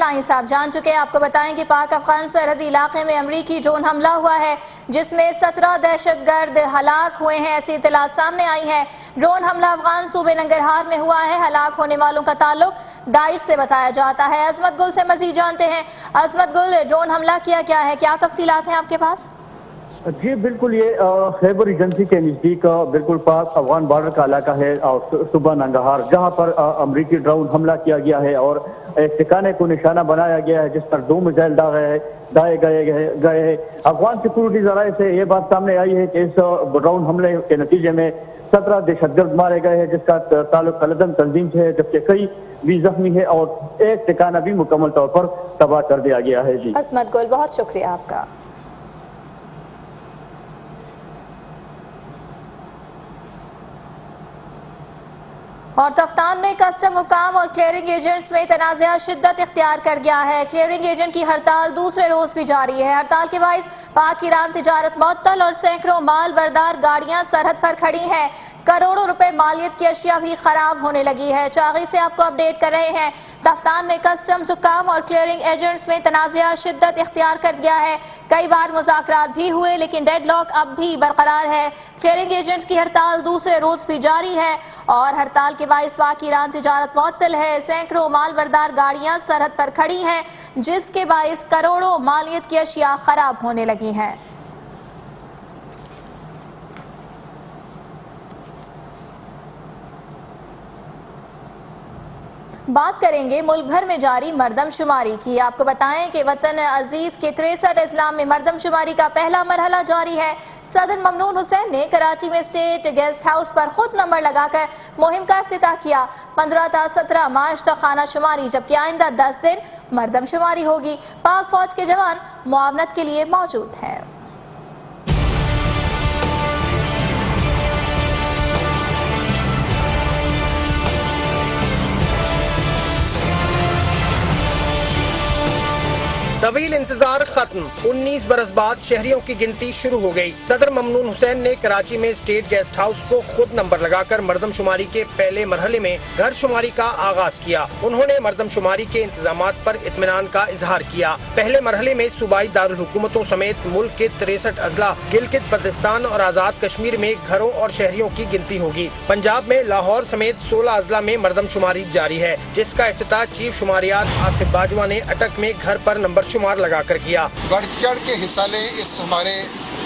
साईं साहब जान चुके हैं। आपको बताएं कि पाक अफगान सरहदी इलाके में अमरीकी ड्रोन हमला हुआ है जिसमें 17 दहशतगर्द हलाक हुए हैं, ऐसी इत्तलात सामने आई है। ड्रोन हमला अफगान सूबे नंगरहार में हुआ है। हलाक होने वालों का ताल्लुक दाइश से बताया जाता है। अजमत गुल से मजीद जानते हैं। अजमत गुल, ड्रोन हमला किया क्या है, क्या तफसीलात हैं आपके पास? जी बिल्कुल, ये खैबर एजेंसी के नजदीक बिल्कुल पाक अफगान बॉर्डर का इलाका है सूबा नंगरहार, जहां पर अमरीकी ड्रोन हमला किया गया है और एक ठिकाने को निशाना बनाया गया है जिस पर 2 मिसाइल दागे गए हैं। अफगान सिक्योरिटी जराये से ये बात सामने आई है कि इस ड्रोन हमले के नतीजे में 17 दहशतगर्द मारे गए हैं जिसका ताल्लुक तलदन तंजीम से है, जबकि कई भी जख्मी है और एक ठिकाना भी मुकम्मल तौर पर तबाह कर दिया गया है। जी अजमत गुल, बहुत शुक्रिया आपका। और तफ्तान में कस्टम हुकाम और क्लियरिंग एजेंट्स में तनाज़ा शिद्दत इख्तियार कर गया है। क्लियरिंग एजेंट की हड़ताल दूसरे रोज भी जारी है। हड़ताल के बाइस पाक ईरान तिजारत मुअत्तल और सैकड़ों माल बरदार गाड़ियां सरहद पर खड़ी हैं। करोड़ों रुपए मालियत की अशिया भी खराब होने लगी है। चागी से आपको अपडेट कर रहे हैं। तफ्तान में कस्टम्स हुकाम और क्लियरिंग एजेंट्स में तनाज़ा शिद्दत इख्तियार कर गया है। कई बार मुज़ाकरात भी हुए लेकिन डेडलॉक अब भी बरकरार है। क्लियरिंग एजेंट्स की हड़ताल दूसरे रोज भी जारी है और हड़ताल के बाइस पाक ईरान तिजारत मुअत्तल है। सैकड़ों माल बरदार गाड़ियां सरहद पर खड़ी हैं जिसके बाइस करोड़ों मालियत की अशिया खराब होने लगी हैं। बात करेंगे मुल्क भर में जारी मरदमशुमारी की। आपको बताएं कि वतन अजीज के 63 अजला में मरदमशुमारी का पहला मरहला जारी है। सदर ममनून हुसैन ने कराची में स्टेट गेस्ट हाउस पर खुद नंबर लगाकर मुहिम का इफ्तिताह किया। 15 ta 17 मार्च तक खाना शुमारी, जबकि आइंदा 10 दिन मरदमशुमारी होगी। पाक फौज के जवान मुआवनत के लिए मौजूद हैं। तवील इंतजार खत्म, 19 बरस बाद शहरियों की गिनती शुरू हो गई। सदर ममनून हुसैन ने कराची में स्टेट गेस्ट हाउस को खुद नंबर लगाकर मरदमशुमारी के पहले मरहले में घर शुमारी का आगाज किया। उन्होंने मरदमशुमारी के इंतजामात पर इत्मीनान का इजहार किया। पहले मरहले में सूबाई दारुल हुकूमतों समेत मुल्क के 63 अजला, गिलगित बल्तिस्तान और आजाद कश्मीर में घरों और शहरियों की गिनती होगी। पंजाब में लाहौर समेत 16 अजला में मरदमशुमारी जारी है, जिसका इफ्तिताह चीफ शुमारियात आसिफ बाजवा ने अटक में घर पर नंबर शुमार लगाकर किया। बढ़ चढ़ के हिस्सा लें इस हमारे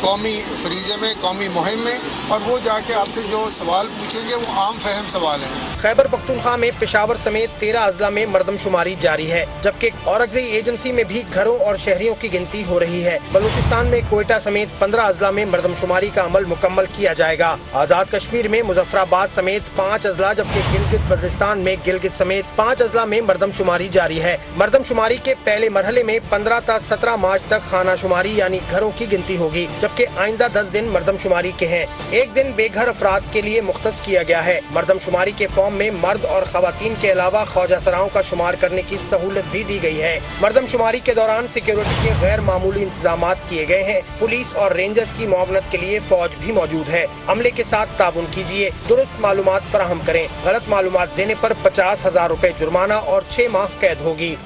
कौमी फरीजे में, कौमी मुहिम में, और वो जाके आपसे जो सवाल पूछेंगे वो आम फहम सवाल हैं। खैबर पख्तूनख्वा में पेशावर समेत 13 अजला में मरदमशुमारी जारी है, जबकि औरंगजेब एजेंसी में भी घरों और शहरियों की गिनती हो रही है। बलूचिस्तान में कोयटा समेत 15 अजला में मरदमशुमारी का अमल मुकम्मल किया जाएगा। आजाद कश्मीर में मुजफ्फराबाद समेत 5 अजला, जबकि गिलगित बल्तिस्तान में गिलगित समेत 5 अजला में मरदमशुमारी जारी है। मरदमशुमारी के पहले मरहले में 15 ta 17 मार्च तक खाना शुमारी यानी घरों की गिनती होगी, जबकि आइंदा 10 दिन मरदमशुमारी के हैं। एक दिन बेघर अफराद के लिए मुख्तस किया गया है। मरदमशुमारी के फॉर्म में मर्द और खवातीन के अलावा ख्वाजा सराओं का शुमार करने की सहूलत भी दी गई है। मरदमशुमारी के दौरान सिक्योरिटी के गैर मामूली इंतजाम किए गए हैं। पुलिस और रेंजर्स की मुआवनत के लिए फौज भी मौजूद है। अमले के साथ ताउन कीजिए, दुरुस्त मालूमात फराहम करें। गलत मालूमात देने पर 50,000 रुपए जुर्माना और 6 माह कैद होगी।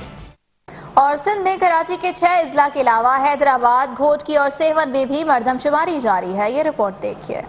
और सिंध में कराची के 6 अजला के अलावा हैदराबाद, घोटकी और सेवन में भी मरदमशुमारी जारी है। ये रिपोर्ट देखिए।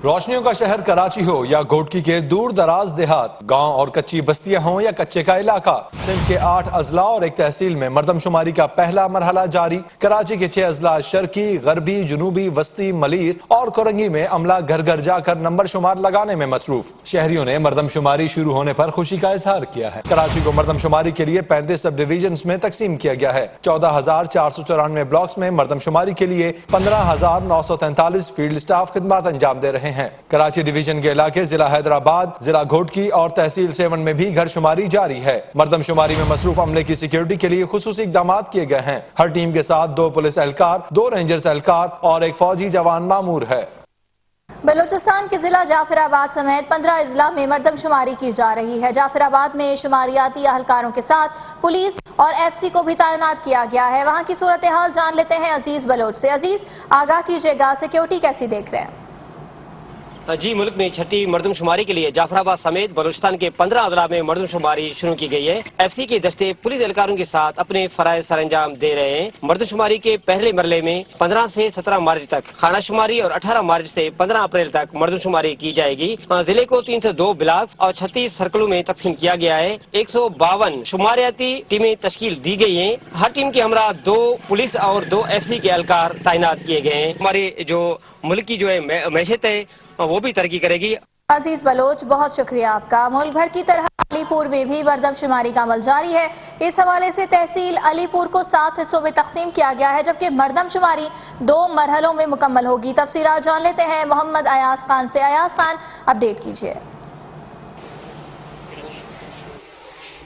रोशनियों का शहर कराची हो या घोटकी के दूर दराज देहात, गांव और कच्ची बस्तियां हों या कच्चे का इलाका, सिंध के 8 अजला और एक तहसील में मरदमशुमारी का पहला मरहला जारी। कराची के 6 अजला शर्की, गरबी, जुनूबी, वस्ती, मलीर और कोरंगी में अमला घर घर जाकर नंबर शुमार लगाने में मसरूफ। शहरियों ने मरदमशुमारी शुरू होने पर खुशी का इजहार किया है। कराची को मरदमशुमारी के लिए 35 सब डिवीजन में तकसीम किया गया है। 14,494 ब्लॉक्स में मरदमशुमारी के लिए 15,943 फील्ड स्टाफ खिदमत अंजाम दे रहे हैं। कराची डिवीजन के इलाके जिला हैदराबाद, जिला घोटकी और तहसील सेवन में भी घर शुमारी जारी है। मरदमशुमारी में मसरूफ अमले की सिक्योरिटी के लिए खुसूसी इक़दाम किए गए हैं। हर टीम के साथ 2 पुलिस एहलकार, 2 रेंजर्स एहलकार और 1 फौजी जवान मामूर है। बलूचिस्तान के जिला जाफराबाद समेत 15 अजला में मरदमशुमारी की जा रही है। जाफराबाद में शुमारियाती अहलकारों के साथ पुलिस और FC को भी तैनात किया गया है। वहाँ की सूरत हाल जान लेते हैं अजीज बलोच से। अजीज, आगाह कीजिएगा, सिक्योरिटी कैसी देख रहे हैं? जी, मुल्क में छठी मरदमशुमारी के लिए जाफराबाद समेत बलूचिस्तान के 15 अजला में मरदमशुमारी शुरू की गई है। FC के दस्ते पुलिस एहलकारों के साथ अपने फराइज सर अंजाम दे रहे हैं। मरदमशुमारी के पहले मरले में 15 से 17 मार्च तक खानाशुमारी और 18 मार्च से 15 अप्रैल तक मरदमशुमारी की जाएगी। जिले को 302 ब्लॉक्स और 36 सर्कलों में तकसीम किया गया है। 152 शुमारियाती टीमें तश्कील दी गई हैं। हर टीम के हमरा 2 पुलिस और 2 FC के एहलकार तैनात किए गए हैं। हमारे जो मुल्क की जो है मैशत है वो भी तरक्की करेगी। अजीज बलोच, बहुत शुक्रिया आपका। मुल्क भर की तरह अलीपुर में भी मरदमशुमारी का अमल जारी है। इस हवाले से तहसील अलीपुर को 7 हिस्सों में तकसीम किया गया है, जबकि मरदमशुमारी 2 मरहलों में मुकम्मल होगी। तफसीलात जान लेते हैं मोहम्मद अयाज खान से। अयाज खान, अपडेट कीजिए।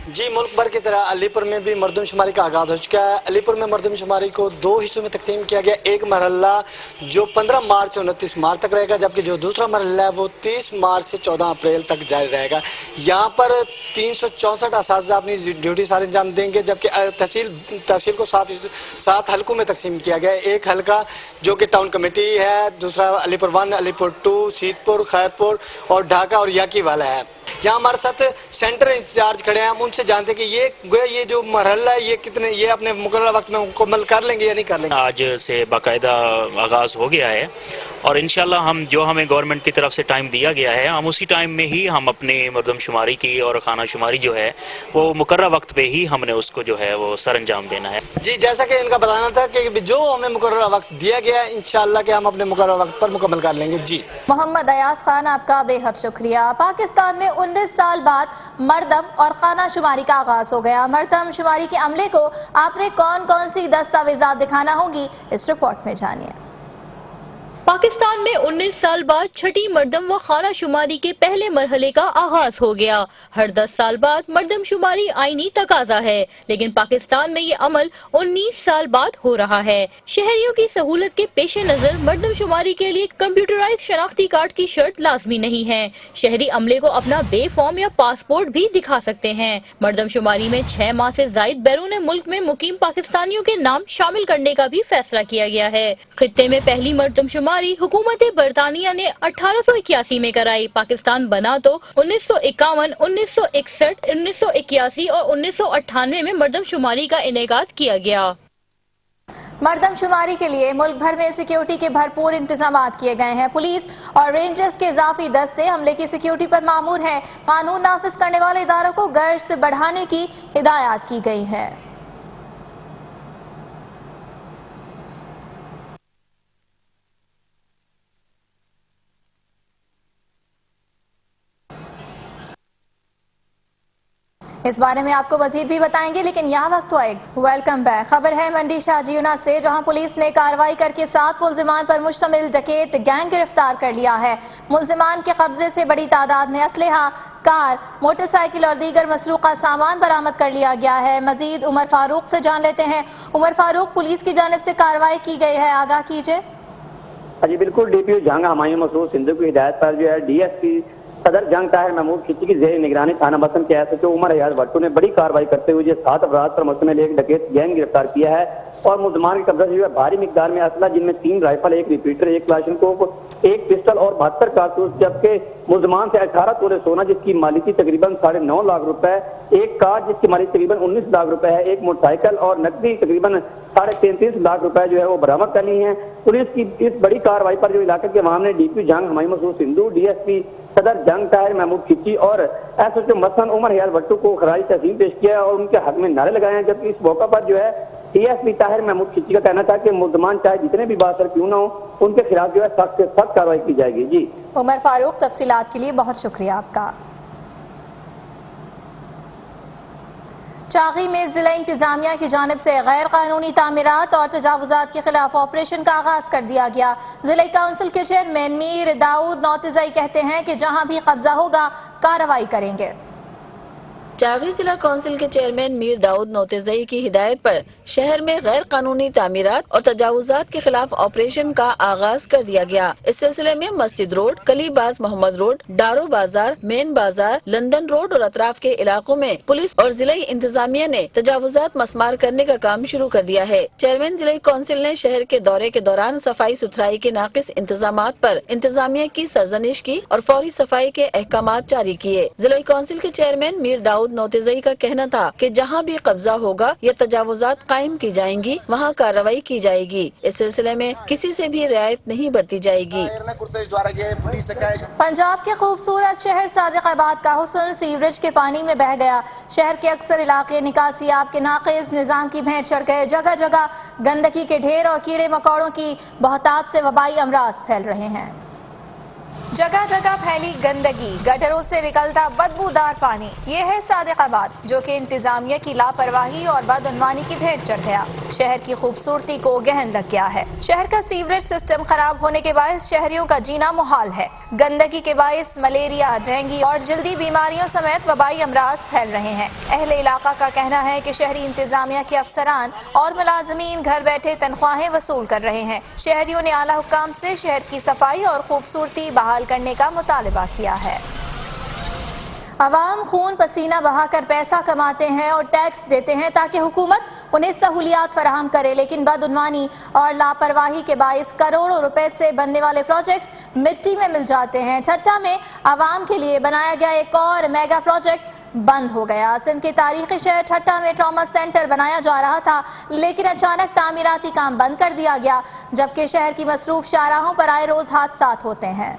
जी, मुल्क भर की तरह अलीपुर में भी मरदमशुमारी का आगाज़ हो चुका है। अलीपुर में मरदमशुमारी को 2 हिस्सों में तकसीम किया गया। एक मरहला जो 15 मार्च से 29 मार्च तक रहेगा, जबकि जो दूसरा मरहला है वो 30 मार्च से 14 अप्रैल तक जारी रहेगा। यहाँ पर 364 असातिज़ा अपनी ड्यूटी सारे अंजाम देंगे, जबकि तहसील को 7 हल्कों में तकसीम किया गया। एक हल्का जो कि टाउन कमेटी है, दूसरा अलीपुर 1, अलीपुर 2, सीतपुर, खैरपुर और ढाका और याकी वाला है। यहाँ हमारे साथ सेंटर इंचार्ज खड़े हैं, हम उनसे जानते हैं कि ये जो मरहला है ये अपने मुकर्रर वक्त में मुकम्मल कर लेंगे या नहीं कर लेंगे। आज से बाकायदा आगाज़ हो गया है और इंशाल्लाह हमें गवर्नमेंट की तरफ से टाइम दिया गया है, हम उसी टाइम में ही हम अपने मरदमशुमारी की और खाना शुमारी जो है वो मुकर्रर वक्त पे ही हमने उसको जो है वो सर अंजाम देना है। जी, जैसा कि इनका बताना था कि जो हमें मुकर्रर वक्त दिया गया है इंशाल्लाह कि हम अपने मुकर्रर वक्त पर मुकम्मल कर लेंगे। जी, मोहम्मद अयाज खान, आपका बेहद शुक्रिया। पाकिस्तान में 19 साल बाद मरदम और खाना शुमारी का आगाज हो गया। मरदम शुमारी के अमले को आपने कौन कौन सी दस्तावेजात दिखाना होगी, इस रिपोर्ट में जानिए। पाकिस्तान में 19 साल बाद छठी मरदम व खाना शुमारी के पहले मरहले का आगाज हो गया। हर 10 साल बाद मरदम शुमारी आईनी तकाजा है, लेकिन पाकिस्तान में ये अमल 19 साल बाद हो रहा है। शहरियों की सहूलत के पेश नजर मरदम शुमारी के लिए कंप्यूटराइज शनाख्ती कार्ड की शर्त लाजमी नहीं है। शहरी अमले को अपना बे फॉर्म या पासपोर्ट भी दिखा सकते हैं। मरदम शुमारी में 6 माह से जायद बैरून मुल्क में मुकीम पाकिस्तानियों के नाम शामिल करने का भी फैसला किया गया है। खित्ते में पहली मरदम शुमारी हुकूमत बरतानिया ने 1881 में कराई। पाकिस्तान बना तो 1951, 1961, 1981 और 1998 में मरदमशुमारी का इनेकाद किया गया। मरदमशुमारी के लिए मुल्क भर में सिक्योरिटी के भरपूर इंतजाम किए गए हैं। पुलिस और रेंजर्स के इजाफी दस्ते हमले की सिक्योरिटी पर मामूर हैं। कानून नाफिज करने वाले इदारों को गश्त बढ़ाने की हिदायत की गई है। इस बारे में आपको मजीद भी बताएंगे, लेकिन यहाँ वक्त तो एक वेलकम बैक। खबर है मंडी शाहजीना से, जहाँ पुलिस ने कार्रवाई करके 7 मुलजिमान पर मुश्तमिल डकैत गैंग गिरफ्तार कर लिया है। मुलजिमान के कब्जे से बड़ी तादाद में असलहा, कार, मोटरसाइकिल और दीगर मसरूका सामान बरामद कर लिया गया है। मजीद उमर फारूक से जान लेते हैं। उमर फारूक, पुलिस की जानिब से कार्रवाई की गई है, आगाह कीजिए। जी बिल्कुल, DPO जहां हमायूं मसूद सिंधु की हिदायत पर जो है DSP सदर जंग ताहिर महमूद खिची की जेर निगरानी थाना बसन के SHO उमर अयाज भट्टू ने बड़ी कार्रवाई करते हुए 7 अफराद पर मुश्तमिल एक डकैत गैंग गिरफ्तार किया है और मुलजमान के कब्जा से जो है भारी मिकदार में असला, जिनमें 3 राइफल, 1 रिपीटर, 1 क्लाशनकोव, 1 पिस्टल और 72 कारतूस, जबकि मुलजमान से 18 तोले सोना जिसकी मालिकी तकरीबन 9.5 लाख रुपए, 1 कार जिसकी मालिकी तकरीबन 19 लाख रुपए है, 1 मोटरसाइकिल और नकदी तकरीबन 33.5 लाख रुपए जो है वो बरामद कर ली है। पुलिस की इस बड़ी कार्रवाई पर जो इलाके के अवाम ने DPO जंग हमायूं मसूद सिंधु, DSP सदर जंग ताहिर महमूद खिची और SHO मसन उमर अयाज भट्टू को खराज तहसीन पेश किया और उनके हक में नारे लगाए हैं। जबकि इस मौका पर जो है DSP ताहिर महमूद खिची का कहना था कि मुलजमान चाहे जितने भी बासर क्यों ना हो, उनके खिलाफ जो है सख्त से सख्त कार्रवाई की जाएगी। जी उमर फारूक, तफसीलात के लिए बहुत शुक्रिया आपका। चागी में जिला इंतजामिया की जानिब से गैर कानूनी तामीरात और तजावुजात के खिलाफ ऑपरेशन का आगाज कर दिया गया। जिला काउंसिल के चेयरमैन मीर दाऊद नौतज़ई कहते हैं कि जहां भी कब्जा होगा कार्रवाई करेंगे। चावी जिला कौंसिल के चेयरमैन मीर दाऊद नोतेजई की हिदायत पर शहर में गैर कानूनी तामीरात और तजावुजात के खिलाफ ऑपरेशन का आगाज कर दिया गया। इस सिलसिले में मस्जिद रोड, कलीबाज मोहम्मद रोड, डारो बाजार, मेन बाजार, लंदन रोड और अतराफ के इलाकों में पुलिस और जिला इंतजामिया ने तजावुजात मस्मार करने का काम शुरू कर दिया है। चेयरमैन जिला कौंसिल ने शहर के दौरे के दौरान सफाई सुथराई के नाकिस इंतजामात पर इंतजामिया की सरजनिश की और फौरी सफाई के अहकामात जारी किए। जिला कौंसिल के चेयरमैन मीर दाऊद नोतेजई का कहना था कि जहां भी कब्जा होगा या तजावुजात कायम की जाएंगी वहां कार्रवाई की जाएगी। इस सिलसिले में किसी से भी रियायत नहीं बरती जाएगी। पंजाब के खूबसूरत शहर सादिकाबाद का हुस्न सीवरेज के पानी में बह गया। शहर के अक्सर इलाके निकासी आब के नाक़िस निज़ाम की भेंट चढ़ गए। जगह जगह गंदगी के ढेर और कीड़े मकोड़ों की बहुतात से वबाई अमराज फैल रहे हैं। जगह जगह फैली गंदगी, गटरों से निकलता बदबूदार पानी। ये है सादिकाबाद जो कि इंतजामिया की लापरवाही और बदउनवानी की भेंट चढ़ गया। शहर की खूबसूरती को गहन लग गया है। शहर का सीवरेज सिस्टम खराब होने के बायस शहरियों का जीना मुहाल है। गंदगी के बायस मलेरिया, डेंगू और जल्दी बीमारियों समेत वबाई अमराज फैल रहे हैं। अहले इलाका का कहना है कि शहरी इंतजामिया के अफसरान और मुलाजमीन घर बैठे तनख्वाहें वसूल कर रहे हैं। शहरियों ने आला हुक्काम से शहर की सफाई और खूबसूरती बहाल करने का मुतालबा किया है। अवाम खून पसीना बहाकर पैसा कमाते हैं और टैक्स देते हैं ताकि हुकूमत उन्हें सहूलियात फराहम करे, लेकिन बदउनवानी और लापरवाही के बाइस करोड़ों रुपए से बनने वाले प्रोजेक्ट्स मिट्टी में मिल जाते हैं। ठट्टा में अवाम के लिए बनाया गया एक और मेगा प्रोजेक्ट बंद हो गया। सिंध के तारीखी शहर ठट्टा में ट्रॉमा सेंटर बनाया जा रहा था, लेकिन अचानक तामीराती काम बंद कर दिया गया, जबकि शहर की मसरूफ शाहराहों पर आए रोज हादसात होते हैं।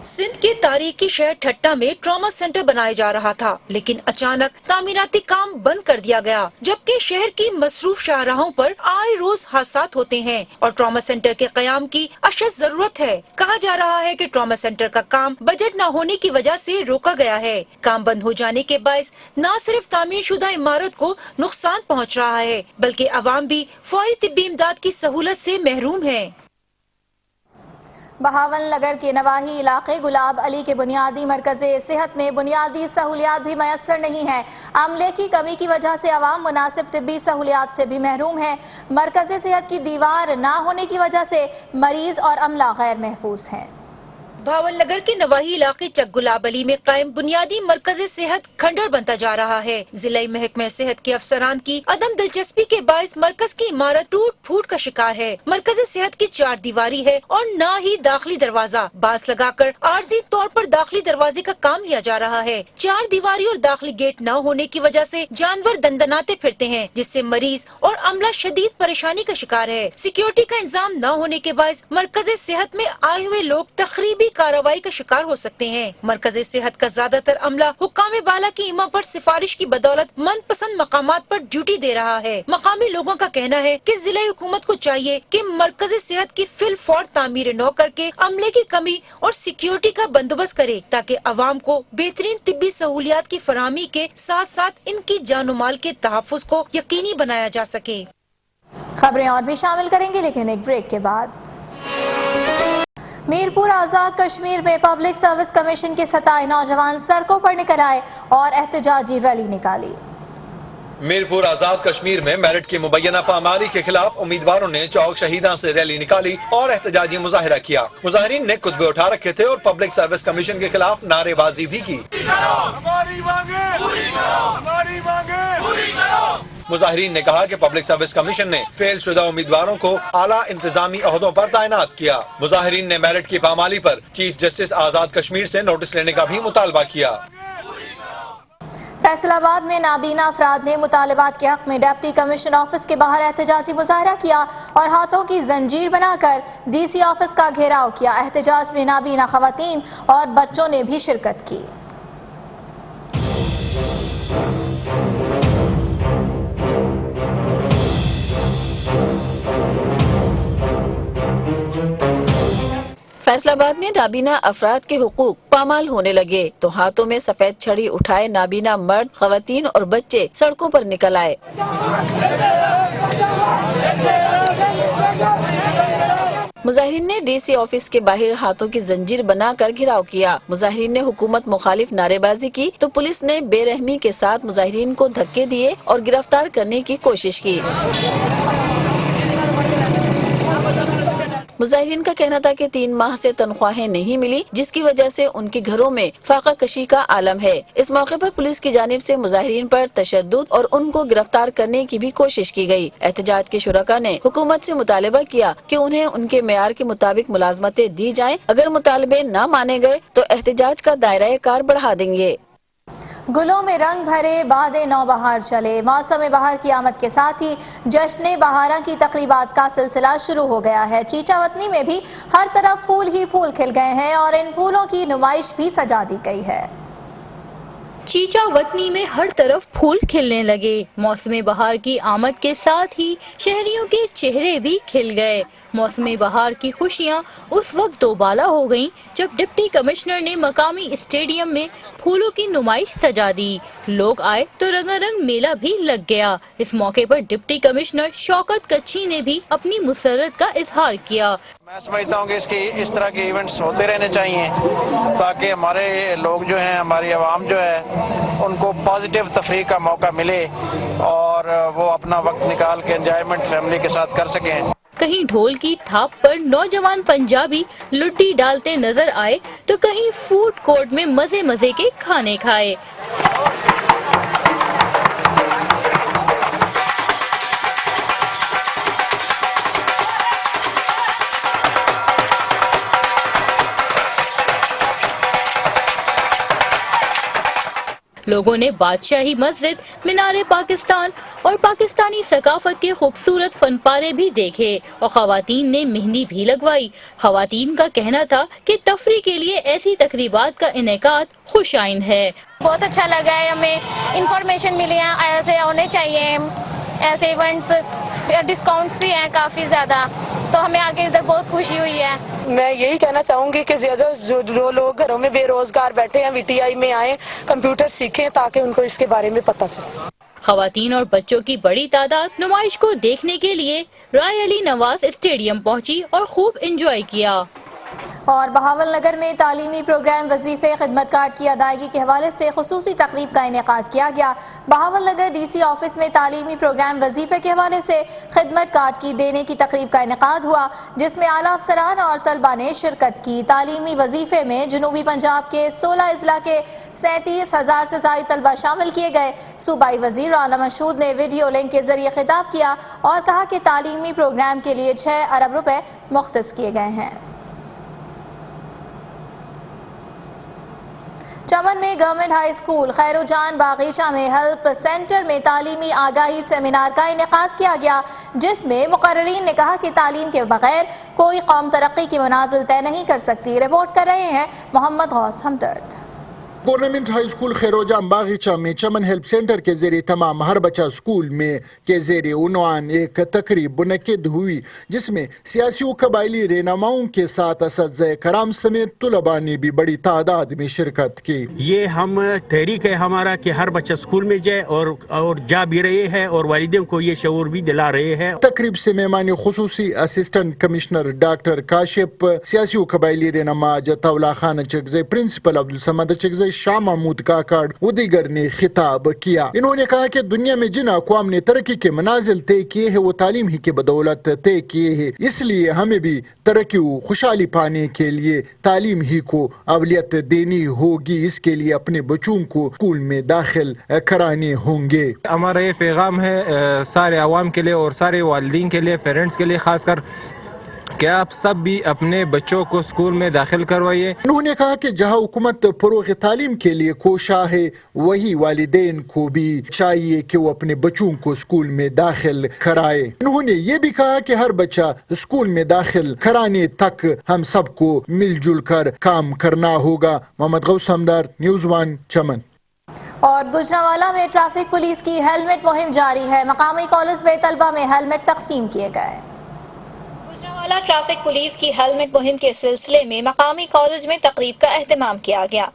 सिंध के तारीखी शहर ठट्टा में ट्रॉमा सेंटर बनाया जा रहा था, लेकिन अचानक तामीराती काम बंद कर दिया गया, जबकि शहर की मसरूफ शाहराहों पर आए रोज हादसात होते हैं और ट्रॉमा सेंटर के कयाम की अशद जरूरत है। कहा जा रहा है कि ट्रॉमा सेंटर का काम बजट न होने की वजह से रोका गया है। काम बंद हो जाने के बायस न सिर्फ तामीर शुदा इमारत को नुकसान पहुँच रहा है, बल्कि अवाम भी फौरी तिब्बी इमदाद की सहूलत से महरूम है। बहावल नगर के नवाही इलाके गुलाब अली के बुनियादी मरकज़े सेहत में बुनियादी सहूलियात भी मैसर नहीं है। अमले की कमी की वजह से अवाम मुनासिब तिब्बी सहूलियात से भी महरूम है। मरकज़े सेहत की दीवार ना होने की वजह से मरीज और अमला गैर महफूज हैं। भावल नगर के नवाही इलाके चक गुलाब अली में कायम बुनियादी मरकज सेहत खंडर बनता जा रहा है। जिला महकमा सेहत के अफसरान की अदम दिलचस्पी के बायस मरकज की इमारत टूट फूट का शिकार है। मरकज सेहत की 4 दीवारी है और न ही दाखिली दरवाजा। बांस लगाकर आर्जी तौर पर दाखिली दरवाजे का काम लिया जा रहा है। 4 दीवारी और दाखिली गेट न होने की वजह से जानवर दंदनाते फिरते हैं, जिससे मरीज और अमला शदीद परेशानी का शिकार है। सिक्योरिटी का इंतजाम न होने के बायस मरकज सेहत में आए हुए लोग तकरीबी कार्रवाई का शिकार हो सकते हैं। मरकज सेहत का ज्यादातर अमला हुक्काम बाला की इमा पर सिफारिश की बदौलत मनपसंद मकामात पर ड्यूटी दे रहा है। मकामी लोगों का कहना है कि जिला हुकूमत को चाहिए कि मरकज सेहत की फिल फौर तामीर नौ करके अमले की कमी और सिक्योरिटी का बंदोबस्त करे, ताकि अवाम को बेहतरीन तिब्बी सहूलियात की फराहमी के साथ साथ इनकी जानो माल के तहफ्फुज को यकीनी बनाया जा सके। खबरें और भी शामिल करेंगे, लेकिन एक ब्रेक के बाद। मीरपुर आजाद कश्मीर में पब्लिक सर्विस कमीशन के 27 नौजवान सड़कों पर निकल आए और एहतजाजी रैली निकाली। मीरपुर आजाद कश्मीर में मेरिट की मुबैना पामाली के खिलाफ उम्मीदवारों ने चौक शहीदा से रैली निकाली और एहतजाजी मुजाहिरा किया। मुजाहिरीन ने कुतबे उठा रखे थे और पब्लिक सर्विस कमीशन के खिलाफ नारेबाजी भी की। मुजाहिरीन ने कहा कि पब्लिक सर्विस कमीशन ने फेल शुदा उम्मीदवारों को आला इंतजामी अहदों पर तैनात किया। मुजाहिरीन ने मेरिट की पामाली पर चीफ जस्टिस आजाद कश्मीर से नोटिस लेने का भी मुतालबा किया। फैसलाबाद में नाबीना अफराद ने मुतालबात के हक में डिप्टी कमिश्नर ऑफिस के बाहर एहतजाजी मुजाहरा किया और हाथों की जंजीर बनाकर डीसी ऑफिस का घेराव किया। एहतजाज में नाबीना खवातीन और बच्चों ने भी शिरकत की। फैसलाबाद में नाबीना अफराद के हुकूक पामाल होने लगे तो हाथों में सफेद छड़ी उठाए नाबीना मर्द, खवातीन और बच्चे सड़कों पर निकल आए। مظاہرین نے DC آفس کے باہر ہاتھوں کی زنجیر بنا کر گھراؤ کیا. مظاہرین نے حکومت مخالف نعرے بازی کی تو پولیس نے بے رحمی کے ساتھ مظاہرین کو دھکے دیے اور گرفتار کرنے کی کوشش کی. مظاہرین کا کہنا تھا کہ 3 ماہ سے تنخواہیں نہیں ملی جس کی وجہ سے ان کے گھروں میں فاقہ کشی کا عالم ہے. اس موقع پر پولیس کی جانب سے مظاہرین پر تشدد اور ان کو گرفتار کرنے کی بھی کوشش کی گئی. احتجاج کے شرکاء نے حکومت سے مطالبہ کیا کہ انہیں ان کے معیار کے مطابق ملازمتیں دی جائیں. اگر مطالبے نہ مانے گئے تو احتجاج کا دائرہ کار بڑھا دیں گے. گلوں میں رنگ بھرے باد نوبہار چلے. موسم بہار کی آمد کے ساتھ ہی جشن بہاراں کی تقریبات کا سلسلہ شروع ہو گیا ہے. چیچا وطنی میں بھی ہر طرف پھول ہی پھول کھل گئے ہیں اور ان پھولوں کی نمائش بھی سجا دی گئی ہے. چیچا وطنی میں ہر طرف پھول کھلنے لگے. موسم بہار کی آمد کے ساتھ ہی شہریوں کے چہرے بھی کھل گئے. موسم بہار کی خوشیاں اس وقت دوبالا ہو گئیں جب ڈپٹی کمشنر نے مقامی اسٹیڈیم میں پھولوں کی نمائش سجا دی. لوگ آئے تو رنگا رنگ میلہ بھی لگ گیا. اس موقع پر ڈپٹی کمشنر شوکت کچھی نے بھی اپنی مسرت کا اظہار کیا. میں سمجھتا ہوں کہ اس طرح کے ایونٹس ہوتے رہنے چاہیے تاکہ ہمارے لوگ جو ہیں، ہماری عوام جو ہے، ان کو پازیٹیو تفریح کا موقع ملے اور وہ اپنا وقت نکال کے انجوائمنٹ فیملی کے ساتھ کر سکیں. کہیں ڈھول کی تھاپ پر نوجوان پنجابی لڈی ڈالتے نظر آئے تو کہیں فوڈ کورٹ میں مزے مزے کے کھانے کھائے. لوگوں نے بادشاہی مسجد، مینار پاکستان اور پاکستانی ثقافت کے خوبصورت فن پارے بھی دیکھے اور خواتین نے مہندی بھی لگوائی. خواتین کا کہنا تھا کہ تفریح کے لیے ایسی تقریبات کا انعقاد خوش آئند ہے. بہت اچھا لگا ہے، ہمیں انفارمیشن ملی ہے، ایسے ہونے چاہیے ایسے ایونٹس. ڈسکاؤنٹس بھی ہیں کافی زیادہ، تو ہمیں آگے ادھر بہت خوشی ہوئی ہے. میں یہی کہنا چاہوں گی کہ زیادہ جو لوگ گھروں میں بے روزگار بیٹھے ہیں VTI میں آئیں، کمپیوٹر سیکھیں تاکہ ان کو اس کے بارے میں پتہ چلے. خواتین اور بچوں کی بڑی تعداد نمائش کو دیکھنے کے لیے رائے علی نواز اسٹیڈیم پہنچی اور خوب انجوائے کیا. اور بہاول نگر میں تعلیمی پروگرام وظیفے خدمت کارڈ کی ادائیگی کے حوالے سے خصوصی تقریب کا انعقاد کیا گیا. بہاول نگر DC آفس میں تعلیمی پروگرام وظیفے کے حوالے سے خدمت کارڈ کی دینے کی تقریب کا انعقاد ہوا جس میں اعلیٰ افسران اور طلبہ نے شرکت کی. تعلیمی وظیفے میں جنوبی پنجاب کے 16 اضلاع کے 37,000 سے زائد طلبہ شامل کیے گئے. صوبائی وزیر رانا مشہود نے ویڈیو لنک کے ذریعے خطاب کیا اور کہا کہ تعلیمی پروگرام کے لیے 6 ارب روپے مختص کیے گئے ہیں. چمن میں گورنمنٹ ہائی اسکول خیر جان باغیچہ میں ہیلپ سینٹر میں تعلیمی آگاہی سیمینار کا انعقاد کیا گیا جس میں مقررین نے کہا کہ تعلیم کے بغیر کوئی قوم ترقی کی منازل طے نہیں کر سکتی. رپورٹ کر رہے ہیں محمد غوث ہمدرد. گورنمنٹ ہائی اسکول خیروجان باغیچہ میں چمن ہیلپ سینٹر کے ذریعے تمام ہر بچہ اسکول میں کے زیر عنوان ایک تقریب منعقد ہوئی جس میں سیاسی و قبائلی رہنماؤں کے ساتھ اساتذہ کرام سمیت طلباء نے بھی بڑی تعداد میں شرکت کی. یہ ہم تحریک ہے ہمارا کہ ہر بچہ اسکول میں جائے اور جا بھی رہے ہیں اور والدین کو یہ شعور بھی دلا رہے ہیں. تقریب سے مہمان خصوصی اسسٹنٹ کمشنر ڈاکٹر کاشف، سیاسی و قبائلی رہنما جتا اللہ خان چکزئی، پرنسپل عبدالصمد چکزئی، شاہ محمود کاکڑ و دیگر نے خطاب کیا. انہوں نے کہا کہ دنیا میں جن اقوام نے ترقی کے منازل طے کیے ہیں وہ تعلیم ہی کے بدولت طے کیے ہیں، اس لیے ہمیں بھی ترقی و خوشحالی پانے کے لیے تعلیم ہی کو اولویت دینی ہوگی. اس کے لیے اپنے بچوں کو اسکول میں داخل کرانے ہوں گے. ہمارا یہ پیغام ہے سارے عوام کے لیے اور سارے والدین کے لیے، پیرنٹس کے لیے خاص کر، کہ آپ سب بھی اپنے بچوں کو اسکول میں داخل کروائیے. انہوں نے کہا کہ جہاں حکومت فروغ تعلیم کے لیے کوشاں ہے وہی والدین کو بھی چاہیے کہ وہ اپنے بچوں کو اسکول میں داخل کرائے. انہوں نے یہ بھی کہا کہ ہر بچہ اسکول میں داخل کرانے تک ہم سب کو مل جل کر کام کرنا ہوگا. محمد غوث ہمدرد، نیوز 1 چمن. اور گجرانوالہ میں ٹریفک پولیس کی ہیلمٹ مہم جاری ہے. مقامی کالج میں طلبہ میں ہیلمٹ تقسیم کیے گئے. साला ट्रैफिक पुलिस की हेलमेट मुहिम के सिलसिले में मकामी कॉलेज में तकरीब का एहतमाम किया गया,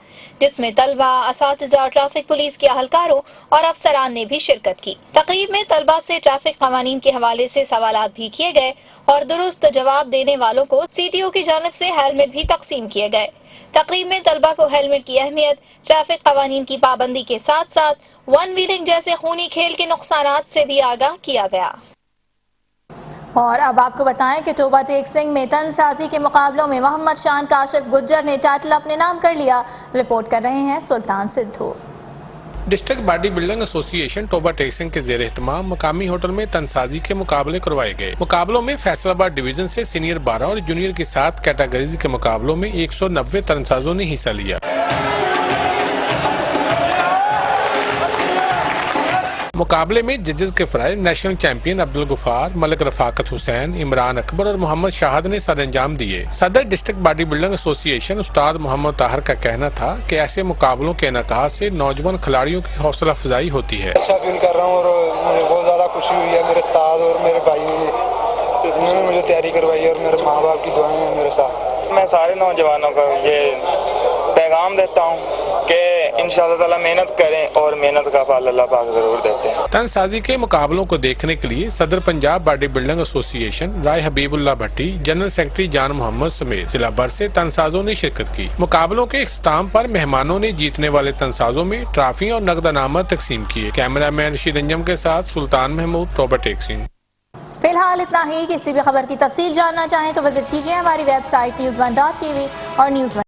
जिसमें तलबा, असातिज़ा, ट्रैफिक पुलिस के अहलकारों और अफसरान ने भी शिरकत की। तकरीब में तलबा से ट्रैफिक कवानीन के हवाले से सवालात भी किए गए और दुरुस्त जवाब देने वालों को CTO की जानिब से हेलमेट भी तकसीम किए गए। तकरीब में तलबा को हेलमेट की अहमियत, ट्रैफिक कवानीन की पाबंदी के साथ साथ वन व्हीलिंग जैसे खूनी खेल के नुकसानात से भी आगाह किया गया। और अब आपको बताएं कि तोबा टेक सिंह में तनसाजी के मुकाबलों में मोहम्मद शान काशिफ गुज्जर ने टाइटल अपने नाम कर लिया। रिपोर्ट कर रहे हैं Sultan Sidhu. District body building association Toba Tek Singh के जेर एहतमाम मकामी होटल में तनसाजी के मुकाबले करवाए गए। मुकाबलों में फैसलाबाद डिवीजन से सीनियर 12 और जूनियर की 7 कैटेगरीज के मुकाबलों में 190 तनसाजों ने हिस्सा लिया। मुकाबले में जजेस के फराज नेशनल चैंपियन अब्दुल गुफार, मलिक रफाकत हुसैन, इमरान अकबर और मोहम्मद शाहद ने सर अंजाम दिए। सदर डिस्ट्रिक्ट बॉडी बिल्डिंग एसोसिएशन उस्ताद मोहम्मद ताहर का कहना था कि ऐसे मुकाबलों के इनेकाद से नौजवान खिलाड़ियों की हौसला अफजाई होती है। अच्छा फील कर रहा हूँ और मुझे बहुत ज्यादा खुशी हुई है। मेरे उस्ताद और मेरे भाइयों ने उन्होंने मुझे तैयारी करवाई और मेरे माँ बाप की दुआएं हैं मेरे साथ। मैं सारे नौजवानों को ये पैगाम देता हूँ कि इंशाअल्लाह ताला मेहनत करें और मेहनत का फल अल्लाह पाक जरूर देते हैं। तनसाजी के मुकाबलों को देखने के लिए सदर पंजाब बॉडी बिल्डिंग एसोसिएशन राय हबीबुल्लाह भट्टी, जनरल सेक्रेटरी जान मोहम्मद समेत जिला भर से तनसाजों ने शिरकत की। मुकाबलों के इख्तिताम पर मेहमानों ने जीतने वाले तनसाजों में ट्रॉफी और नकद इनामत तकसीम किए। कैमरामैन रशीद अंजम के साथ सुल्तान महमूद, टोबा टेक सिंह। फिलहाल इतना ही। किसी भी खबर की तफसील जानना चाहें तो विजिट कीजिए हमारी वेबसाइट news1.tv और news1